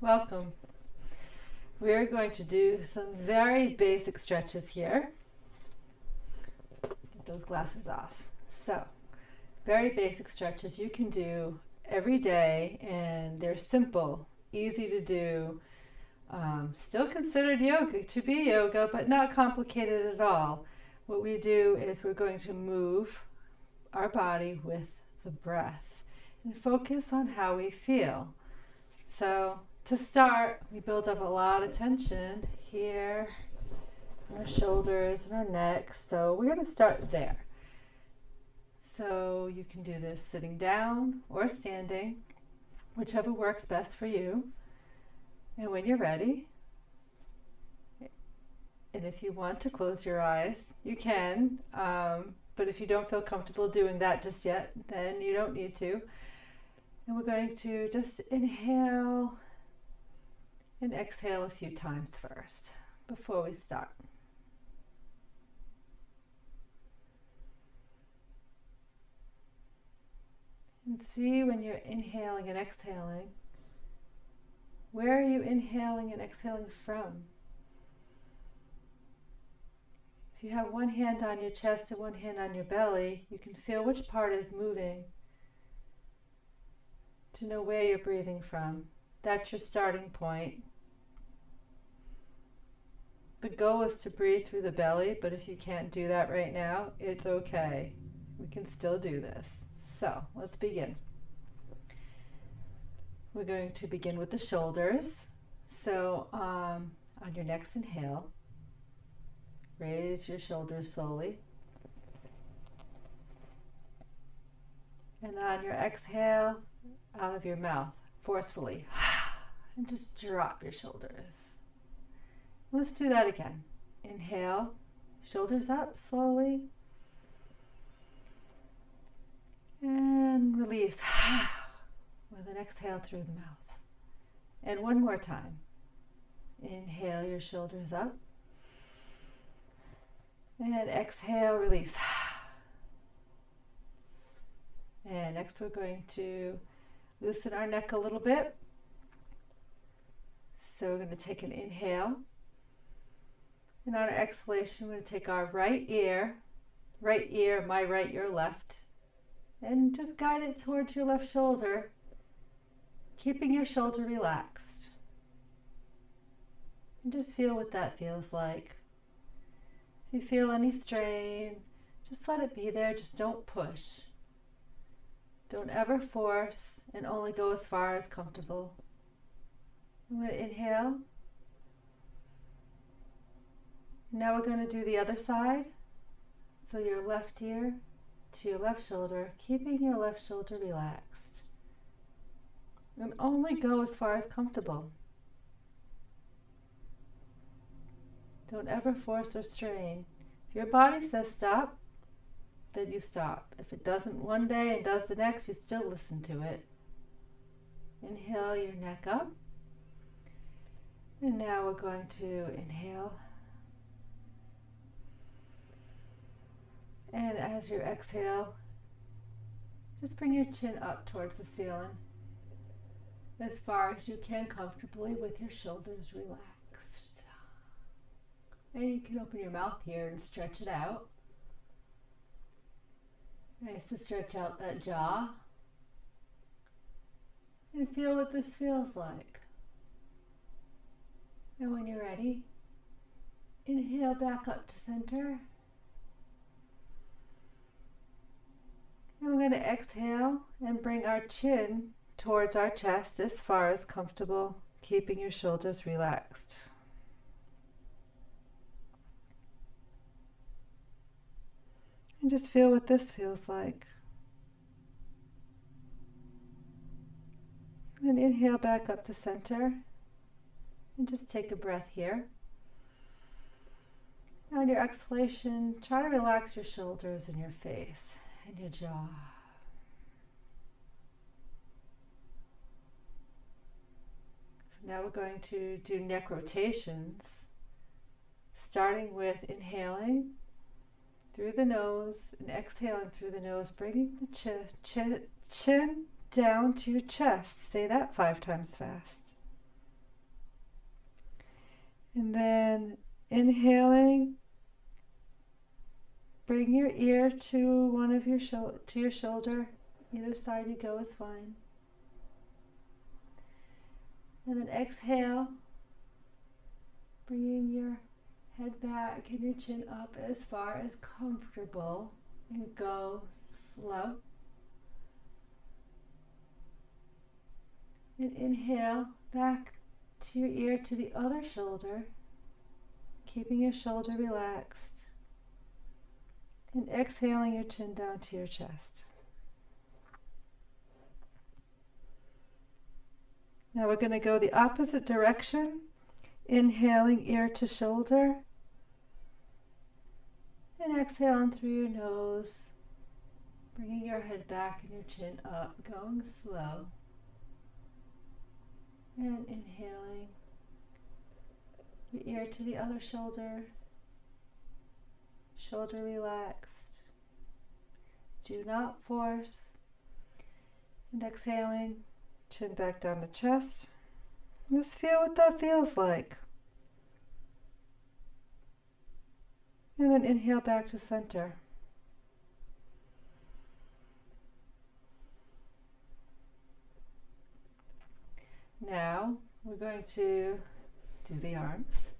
Welcome. We're going to do some very basic stretches here. Get those glasses off. So, very basic stretches you can do every day, and they're simple, easy to do. Still considered yoga to be yoga, but not complicated at all. What we do is we're going to move our body with the breath and focus on how we feel. So, to start, we build up a lot of tension here in our shoulders and our neck. So we're going to start there. So you can do this sitting down or standing, whichever works best for you. And when you're ready, and if you want to close your eyes, you can. But if you don't feel comfortable doing that just yet, then you don't need to. And we're going to just inhale and exhale a few times first before we start. And see when you're inhaling and exhaling, where are you inhaling and exhaling from? If you have one hand on your chest and one hand on your belly, you can feel which part is moving to know where you're breathing from. That's your starting point. The goal is to breathe through the belly, but if you can't do that right now, it's okay. We can still do this. So let's begin. We're going to begin with the shoulders. So on your next inhale, raise your shoulders slowly. And on your exhale, out of your mouth, forcefully, and just drop your shoulders. Let's do that again. Inhale, shoulders up slowly. And release with an exhale through the mouth. And one more time. Inhale your shoulders up. And exhale, release. And next we're going to loosen our neck a little bit. So we're going to take an inhale. And on our exhalation, we're going to take our right ear, my right, your left, and just guide it towards your left shoulder, keeping your shoulder relaxed. And just feel what that feels like. If you feel any strain, just let it be there, just don't push. Don't ever force, and only go as far as comfortable. I'm going to inhale. Now we're going to do the other side. So your left ear to your left shoulder, keeping your left shoulder relaxed. And only go as far as comfortable. Don't ever force or strain. If your body says stop, then you stop. If it doesn't one day and does the next, you still listen to it. Inhale your neck up. And now we're going to inhale. And as you exhale, just bring your chin up towards the ceiling as far as you can comfortably with your shoulders relaxed. And you can open your mouth here and stretch it out. Nice to stretch out that jaw. And feel what this feels like. And when you're ready, inhale back up to center. And we're going to exhale and bring our chin towards our chest as far as comfortable, keeping your shoulders relaxed. And just feel what this feels like. And then inhale back up to center. And just take a breath here. And on your exhalation, try to relax your shoulders and your face and your jaw. So now we're going to do neck rotations, starting with inhaling through the nose and exhaling through the nose, bringing the chin down to your chest. Say that 5 times fast. And then inhaling, bring your ear to one of your to your shoulder. Either side you go is fine. And then exhale, bringing your head back and your chin up as far as comfortable, and go slow. And inhale back to your ear to the other shoulder, keeping your shoulder relaxed. And exhaling your chin down to your chest. Now we're going to go the opposite direction. Inhaling ear to shoulder. And exhaling through your nose, bringing your head back and your chin up, going slow. And inhaling your ear to the other shoulder, shoulder relaxed. Do not force. And exhaling, chin back down the chest. Just feel what that feels like. And then inhale back to center. Now we're going to do the arms.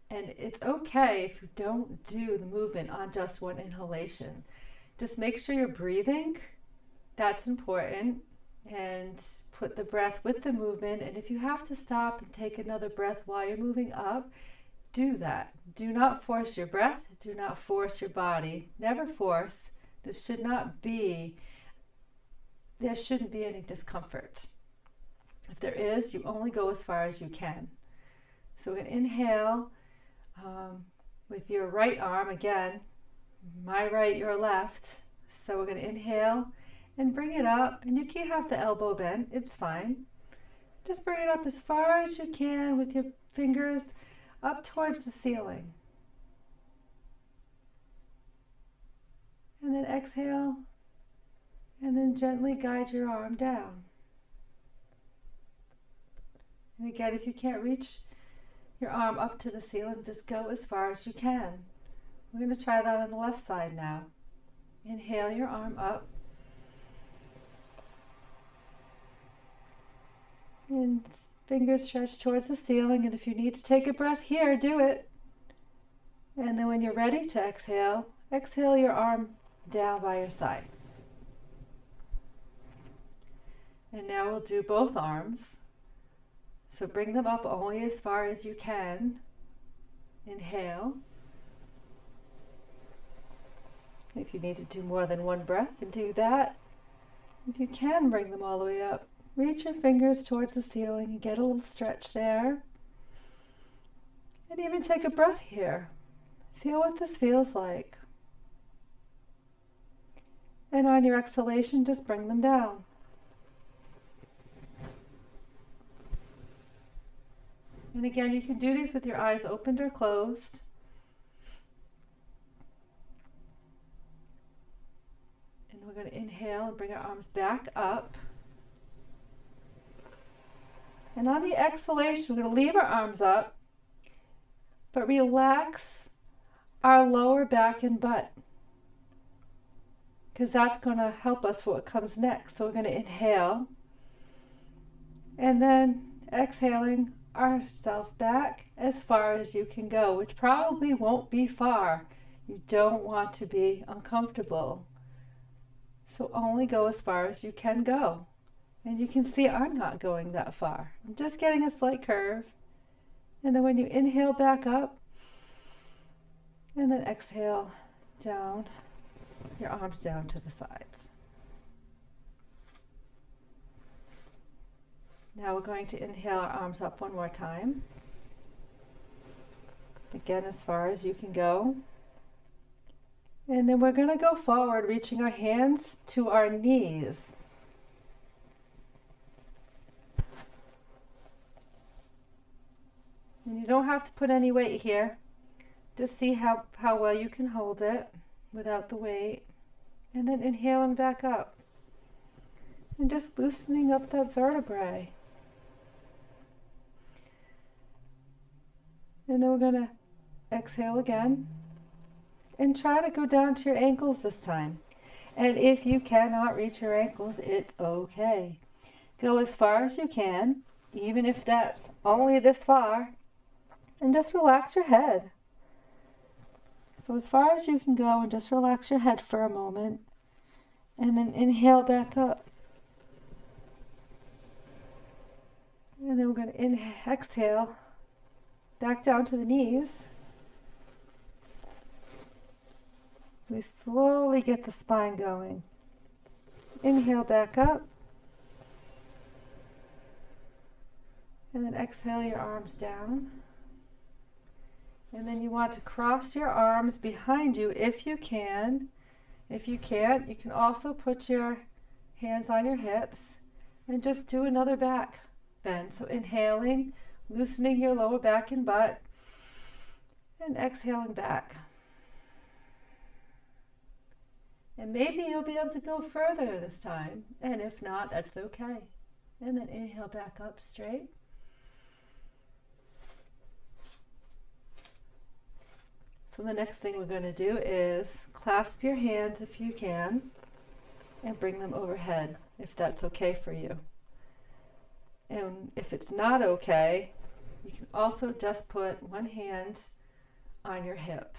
And it's okay if you don't do the movement on just one inhalation. Just make sure you're breathing. That's important. And put the breath with the movement. And if you have to stop and take another breath while you're moving up, do that. Do not force your breath. Do not force your body. Never force. There shouldn't be any discomfort. If there is, you only go as far as you can. So we're going to inhale with your right arm again, my right, your left. So we're going to inhale and bring it up, and you can have the elbow bent, it's fine. Just bring it up as far as you can with your fingers up towards the ceiling. And then exhale, and then gently guide your arm down. And again, if you can't reach your arm up to the ceiling, just go as far as you can. We're going to try that on the left side now. Inhale your arm up. And fingers stretch towards the ceiling, and if you need to take a breath here, do it. And then when you're ready to exhale, exhale your arm down by your side. And now we'll do both arms. So bring them up only as far as you can. Inhale. If you need to do more than one breath, then do that. If you can, bring them all the way up. Reach your fingers towards the ceiling and get a little stretch there. And even take a breath here. Feel what this feels like. And on your exhalation, just bring them down. And again, you can do these with your eyes opened or closed. And we're going to inhale and bring our arms back up. And on the exhalation, we're going to leave our arms up, but relax our lower back and butt, because that's going to help us for what comes next. So we're going to inhale, and then exhaling ourselves back as far as you can go, which probably won't be far. You don't want to be uncomfortable. So only go as far as you can go. And you can see I'm not going that far. I'm just getting a slight curve. And then when you inhale back up, and then exhale down, your arms down to the sides. Now we're going to inhale our arms up one more time. Again, as far as you can go. And then we're going to go forward, reaching our hands to our knees. And you don't have to put any weight here. Just see how well you can hold it without the weight. And then inhaling back up. And just loosening up that vertebrae. And then we're going to exhale again. And try to go down to your ankles this time. And if you cannot reach your ankles, it's okay. Go as far as you can, even if that's only this far, and just relax your head. So as far as you can go, and just relax your head for a moment, and then inhale back up. And then we're going to exhale back down to the knees. We slowly get the spine going. Inhale back up. And then exhale your arms down. And then you want to cross your arms behind you if you can. If you can't, you can also put your hands on your hips and just do another back bend. So inhaling, loosening your lower back and butt, and exhaling back. And maybe you'll be able to go further this time. And if not, that's okay. And then inhale back up straight. So the next thing we're going to do is clasp your hands if you can and bring them overhead if that's okay for you. And if it's not okay, you can also just put one hand on your hip.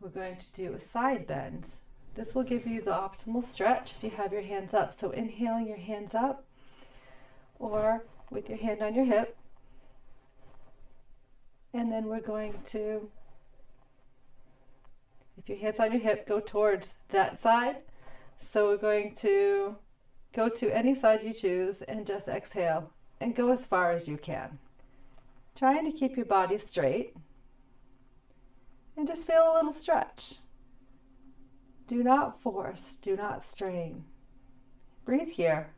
We're going to do a side bend. This will give you the optimal stretch if you have your hands up. So inhaling your hands up or with your hand on your hip. And then we're going to, if your hand's on your hip, go towards that side. So we're going to go to any side you choose and just exhale and go as far as you can. Trying to keep your body straight and just feel a little stretch. Do not force, do not strain. Breathe here.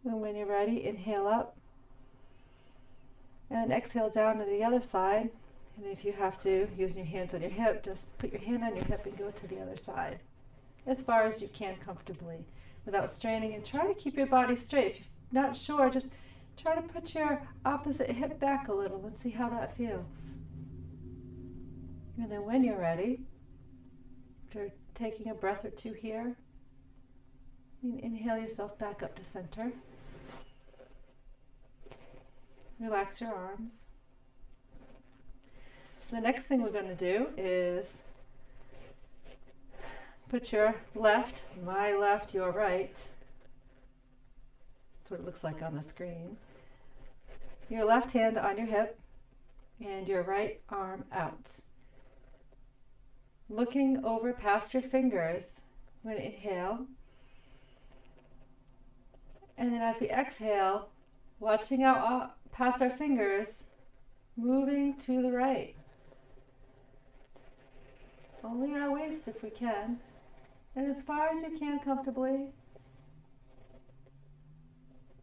And when you're ready, inhale up. And exhale down to the other side. And if you have to, using your hands on your hip, just put your hand on your hip and go to the other side. As far as you can comfortably, without straining. And try to keep your body straight. If you're not sure, just try to put your opposite hip back a little and see how that feels. And then when you're ready, after taking a breath or two here, you can inhale yourself back up to center. Relax your arms. So the next thing we're going to do is put your left, my left, your right. That's what it looks like on the screen. Your left hand on your hip and your right arm out. Looking over past your fingers, I'm going to inhale. And then as we exhale, watching out past our fingers, moving to the right. Only our waist if we can. And as far as you can comfortably.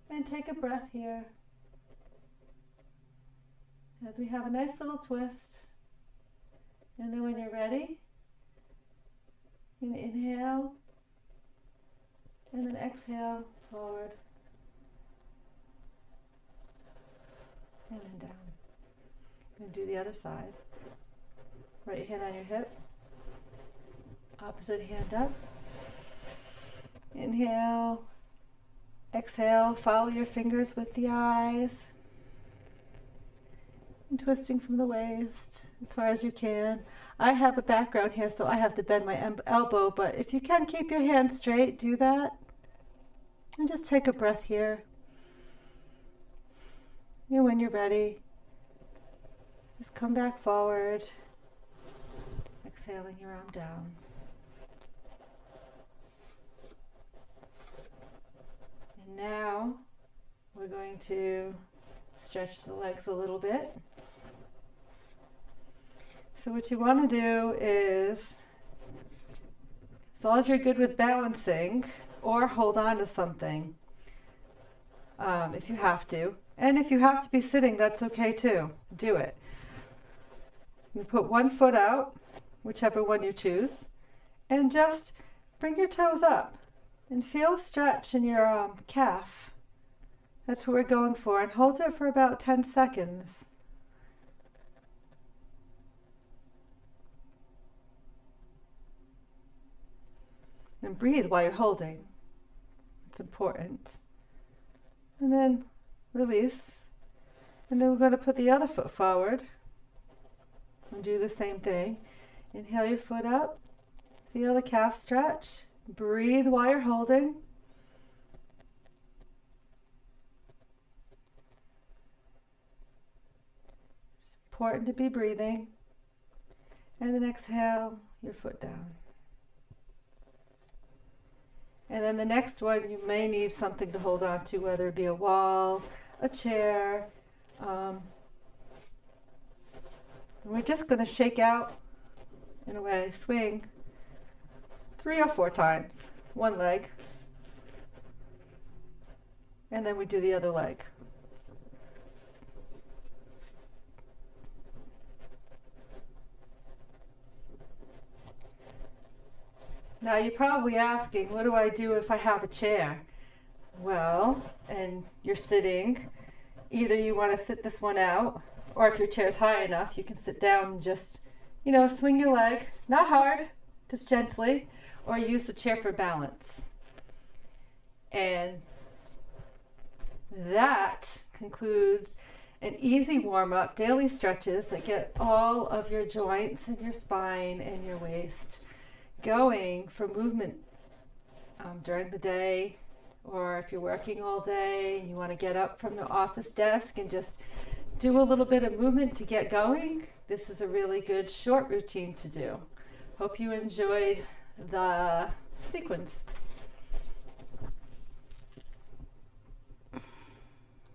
And take a breath here. As we have a nice little twist. And then when you're ready, you can inhale. And then exhale forward. And then down. And do the other side. Right hand on your hip. Opposite hand up. Inhale. Exhale. Follow your fingers with the eyes. And twisting from the waist as far as you can. I have a background here, so I have to bend my elbow, but if you can keep your hand straight, do that. And just take a breath here. And when you're ready, just come back forward, exhaling your arm down. And now we're going to stretch the legs a little bit. So what you want to do is, as long as you're good with balancing, or hold on to something if you have to. And if you have to be sitting, that's okay too. Do it. You put one foot out, whichever one you choose, and just bring your toes up and feel a stretch in your calf That's what we're going for. And hold it for about 10 seconds. And breathe while you're holding. It's important. And then release. And then we're going to put the other foot forward and do the same thing. Inhale your foot up. Feel the calf stretch. Breathe while you're holding. It's important to be breathing. And then exhale your foot down. And then the next one, you may need something to hold on to, whether it be a wall, a chair. We're just going to shake out, in a way, swing 3 or 4 times, one leg. And then we do the other leg. Now you're probably asking, what do I do if I have a chair? Well, and you're sitting, either you want to sit this one out, or if your chair's high enough, you can sit down and just, swing your leg, not hard, just gently, or use the chair for balance. And that concludes an easy warm-up, daily stretches that get all of your joints and your spine and your waist going for movement during the day, or if you're working all day and you want to get up from the office desk and just do a little bit of movement to get going. This is a really good short routine to do. Hope you enjoyed the sequence.